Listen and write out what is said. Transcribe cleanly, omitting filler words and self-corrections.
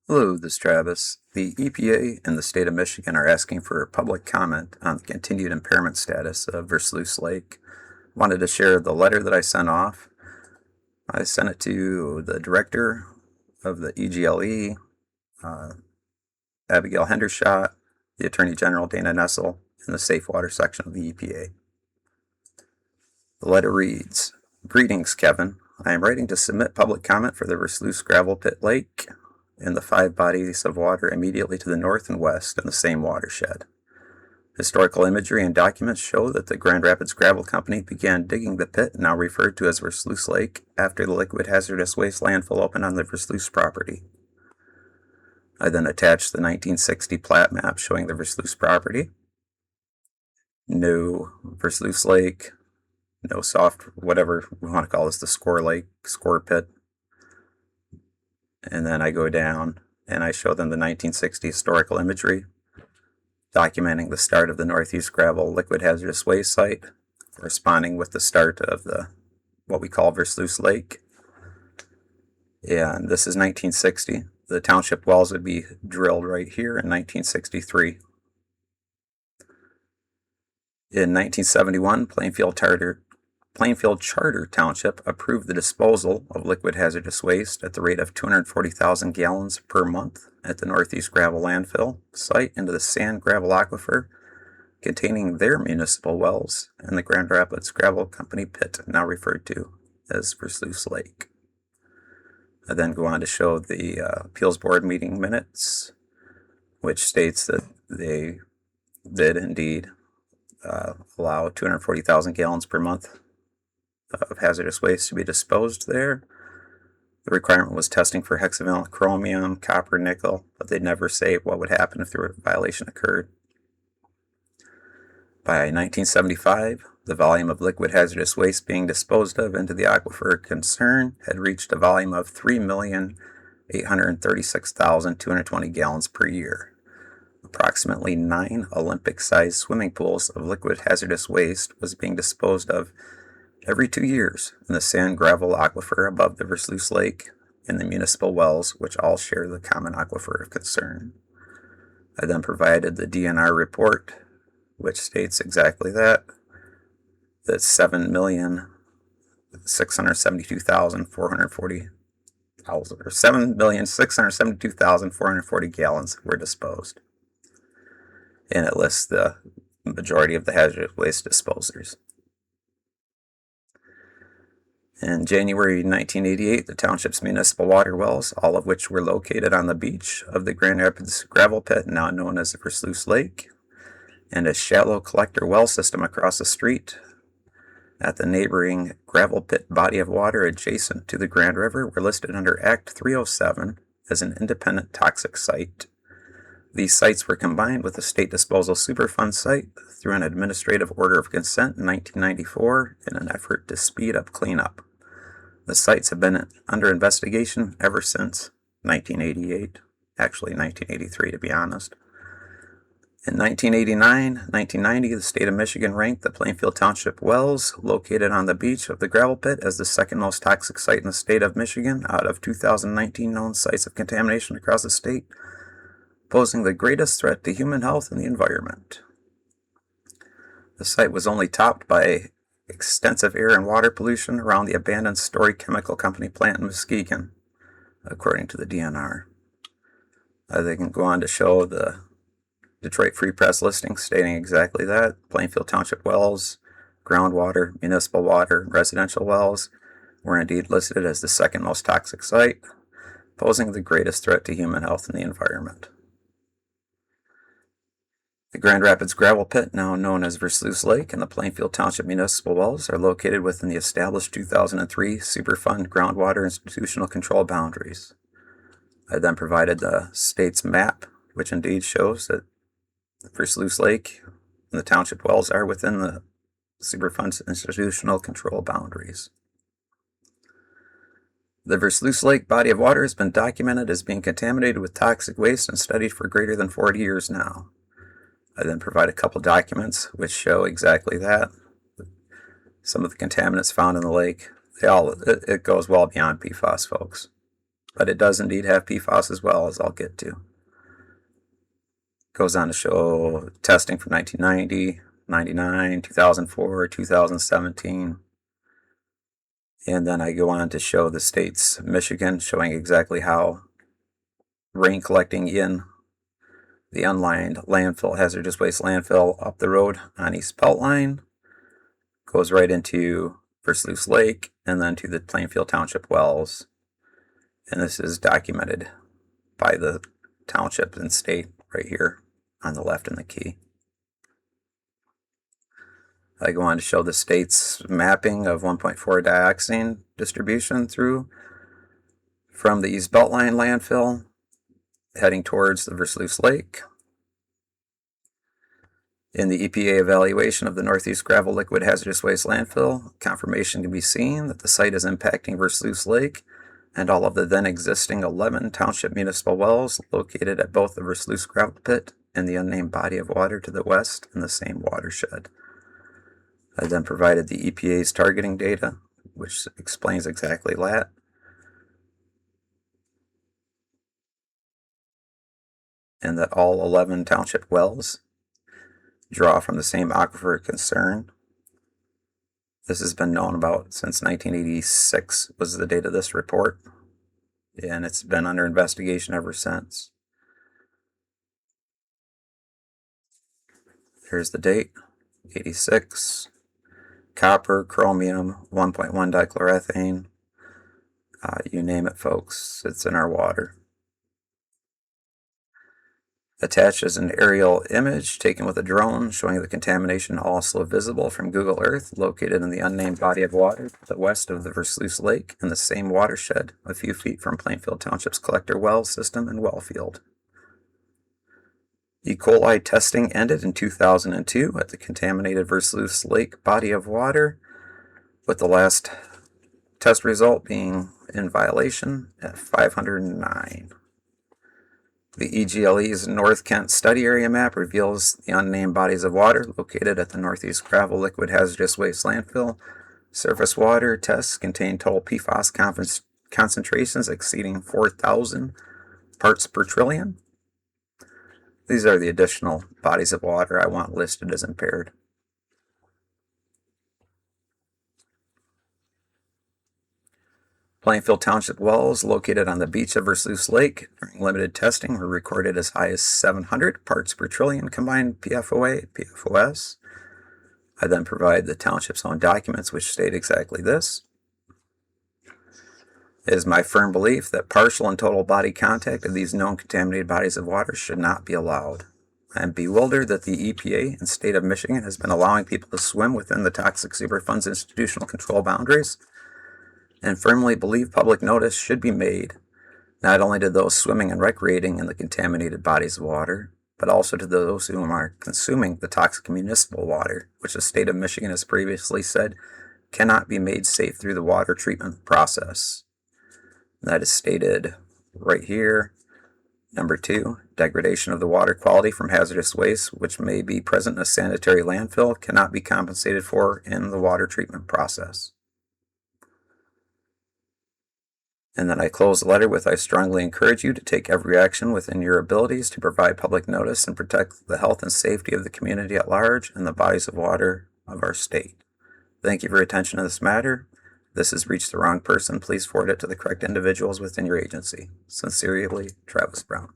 Hello, this is Travis. The EPA and the state of Michigan are asking for public comment on the continued impairment status of Versluis Lake. Wanted to share the letter that I sent off. I sent it to the director of the EGLE, Abigail Hendershot, the Attorney General Dana Nessel, and the Safe Water section of the EPA. The letter reads, "Greetings, Kevin. I am writing to submit public comment for the Versluis Gravel Pit Lake and the 5 bodies of water immediately to the north and west in the same watershed. Historical imagery and documents show that the Grand Rapids Gravel Company began digging the pit, now referred to as Versluis Lake, after the liquid hazardous waste landfill opened on the Versluis property. I then attached the 1960 plat map showing the Versluis property. No Versluis Lake, no soft, whatever we want to call this, the score lake, score pit. And then I go down and I show them the 1960 historical imagery documenting the start of the Northeast Gravel liquid hazardous waste site, corresponding with the start of the what we call Versluis Lake. And this is 1960. The township wells would be drilled right here in 1963. In 1971, Plainfield Charter Township approved the disposal of liquid hazardous waste at the rate of 240,000 gallons per month at the Northeast Gravel Landfill site into the sand gravel aquifer containing their municipal wells and the Grand Rapids Gravel Company pit, now referred to as Versluis Lake. I then go on to show the appeals board meeting minutes, which states that they did indeed allow 240,000 gallons per month of hazardous waste to be disposed there. The requirement was testing for hexavalent chromium, copper, nickel, but they'd never say what would happen if the violation occurred. By 1975, the volume of liquid hazardous waste being disposed of into the aquifer concern had reached a volume of 3,836,220 gallons per year. Approximately 9 Olympic-sized swimming pools of liquid hazardous waste was being disposed of every 2 years in the sand gravel aquifer above the Versluis Lake and the municipal wells, which all share the common aquifer of concern. I then provided the DNR report, which states exactly that 7,672,440 gallons were disposed. And it lists the majority of the hazardous waste disposers. In January 1988, the township's municipal water wells, all of which were located on the beach of the Grand Rapids Gravel Pit, now known as the Versluis Lake, and a shallow collector well system across the street at the neighboring gravel pit body of water adjacent to the Grand River, were listed under Act 307 as an independent toxic site. These sites were combined with the State Disposal Superfunds site through an administrative order of consent in 1994 in an effort to speed up cleanup. The sites have been under investigation ever since 1988, actually 1983 to be honest. In 1989-1990, the state of Michigan ranked the Plainfield Township wells located on the beach of the gravel pit as the second most toxic site in the state of Michigan out of 2019 known sites of contamination across the state, posing the greatest threat to human health and the environment. The site was only topped by extensive air and water pollution around the abandoned Story Chemical Company plant in Muskegon, according to the DNR. They can go on to show the Detroit Free Press listing stating exactly that. Plainfield Township wells, groundwater, municipal water, residential wells were indeed listed as the second most toxic site, posing the greatest threat to human health and the environment. The Grand Rapids Gravel Pit, now known as Versluis Lake, and the Plainfield Township municipal wells are located within the established 2003 Superfund groundwater institutional control boundaries. I then provided the state's map, which indeed shows that the Versluis Lake and the township wells are within the Superfund's institutional control boundaries. The Versluis Lake body of water has been documented as being contaminated with toxic waste and studied for greater than 40 years now. I then provide a couple documents which show exactly that. Some of the contaminants found in the lake, it goes well beyond PFAS, folks. but it does indeed have PFAS as well, as I'll get to. Goes on to show testing from 1990, 99, 2004, 2017. And then I go on to show the states, Michigan, showing exactly how rain collecting in the unlined landfill, hazardous waste landfill up the road on East Beltline goes right into Versluis Lake and then to the Plainfield Township wells. And this is documented by the township and state right here on the left in the key. I go on to show the state's mapping of 1.4 dioxin distribution through from the East Beltline landfill heading towards the Versluis Lake. In the EPA evaluation of the Northeast Gravel Liquid Hazardous Waste Landfill, confirmation can be seen that the site is impacting Versluis Lake and all of the then existing 11 township municipal wells located at both the Versluis Gravel Pit and the unnamed body of water to the west in the same watershed. I then provided the EPA's targeting data, which explains exactly that. And that all 11 township wells draw from the same aquifer of concern. This has been known about since 1986 was the date of this report, and it's been under investigation ever since. Here's the date, 86. Copper, chromium, 1.1 dichloroethane. You name it, folks. It's in our water. Attached is an aerial image taken with a drone showing the contamination also visible from Google Earth located in the unnamed body of water to the west of the Versluis Lake in the same watershed a few feet from Plainfield Township's collector well system and well field. E. coli testing ended in 2002 at the contaminated Versluis Lake body of water, with the last test result being in violation at 509. The EGLE's North Kent Study Area Map reveals the unnamed bodies of water located at the Northeast Gravel Liquid Hazardous Waste Landfill. Surface water tests contain total PFAS concentrations exceeding 4,000 parts per trillion. These are the additional bodies of water I want listed as impaired. Plainfield Township wells located on the beach of Versluis Lake during limited testing were recorded as high as 700 parts per trillion combined PFOA, PFOS. I then provide the township's own documents which state exactly this. It is my firm belief that partial and total body contact of these known contaminated bodies of water should not be allowed. I am bewildered that the EPA and state of Michigan has been allowing people to swim within the toxic Superfunds institutional control boundaries, and firmly believe public notice should be made, not only to those swimming and recreating in the contaminated bodies of water, but also to those who are consuming the toxic municipal water, which the state of Michigan has previously said cannot be made safe through the water treatment process. That is stated right here. Number 2, degradation of the water quality from hazardous waste, which may be present in a sanitary landfill, cannot be compensated for in the water treatment process. And then I close the letter with, I strongly encourage you to take every action within your abilities to provide public notice and protect the health and safety of the community at large and the bodies of water of our state. Thank you for your attention to this matter. If this has reached the wrong person, please forward it to the correct individuals within your agency. Sincerely, Travis Brown.